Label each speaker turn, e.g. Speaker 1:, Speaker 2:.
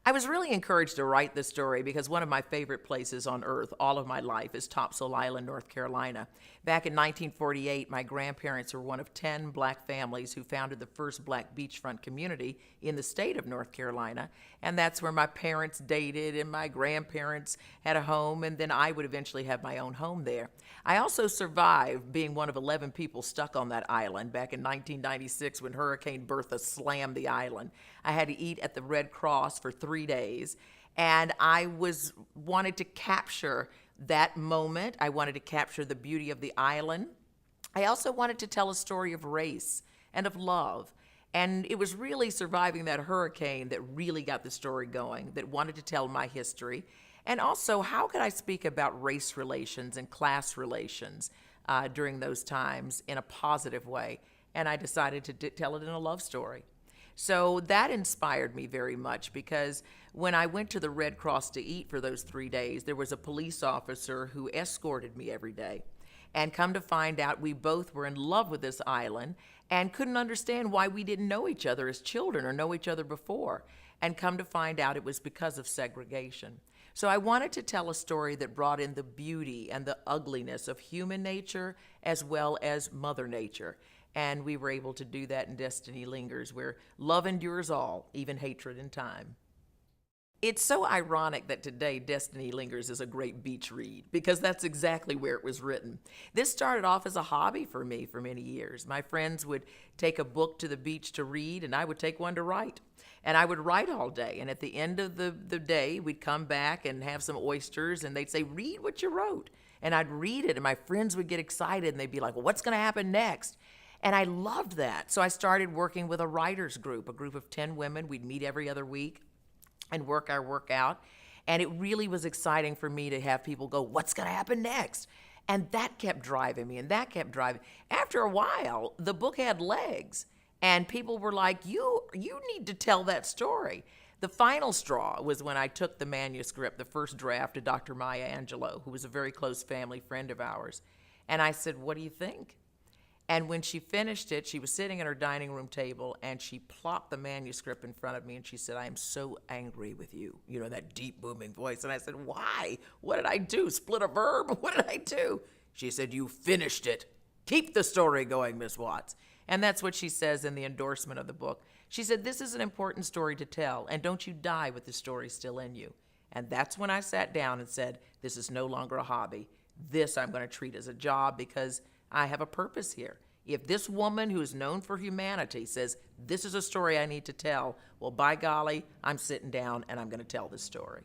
Speaker 1: I was really encouraged to write this story because one of my favorite places on earth all of my life is Topsail Island, North Carolina. Back in 1948, my grandparents were one of 10 black families who founded the first black beachfront community in the state of North Carolina, and that's where my parents dated and my grandparents had a home, and then I would eventually have my own home there. I also survived being one of 11 people stuck on that island back in 1996 when Hurricane Bertha slammed the island. I had to eat at the Red Cross for 3 days, and I wanted to capture that moment. I wanted to capture the beauty of the island. I also wanted to tell a story of race and of love. And it was really surviving that hurricane that really got the story going, that wanted to tell my history. And also, how could I speak about race relations and class relations during those times in a positive way? And I decided to tell it in a love story. So that inspired me very much because when I went to the Red Cross to eat for those 3 days, there was a police officer who escorted me every day. And come to find out, we both were in love with this island and couldn't understand why we didn't know each other as children or know each other before. And come to find out, it was because of segregation. So I wanted to tell a story that brought in the beauty and the ugliness of human nature as well as Mother Nature. And we were able to do that in Destiny Lingers, where love endures all, even hatred and time. It's so ironic that today Destiny Lingers is a great beach read, because that's exactly where it was written. This started off as a hobby for me for many years. My friends would take a book to the beach to read, and I would take one to write. And I would write all day, and at the end of the day, we'd come back and have some oysters, and they'd say, read what you wrote. And I'd read it, and my friends would get excited, and they'd be like, well, what's going to happen next? And I loved that. So I started working with a writers group, a group of 10 women. We'd meet every other week and work our work out. And it really was exciting for me to have people go, what's going to happen next? And that kept driving me, and that kept driving. After a while, the book had legs, and people were like, you need to tell that story. The final straw was when I took the manuscript, the first draft, to Dr. Maya Angelou, who was a very close family friend of ours. And I said, what do you think? And when she finished it, she was sitting at her dining room table, and she plopped the manuscript in front of me, and she said, I am so angry with you. You know, that deep, booming voice. And I said, why? What did I do? Split a verb? What did I do? She said, you finished it. Keep the story going, Miss Watts. And that's what she says in the endorsement of the book. She said, this is an important story to tell, and don't you die with the story still in you. And that's when I sat down and said, this is no longer a hobby. This I'm going to treat as a job, because I have a purpose here. If this woman who is known for humanity says, this is a story I need to tell, well, by golly, I'm sitting down and I'm going to tell this story.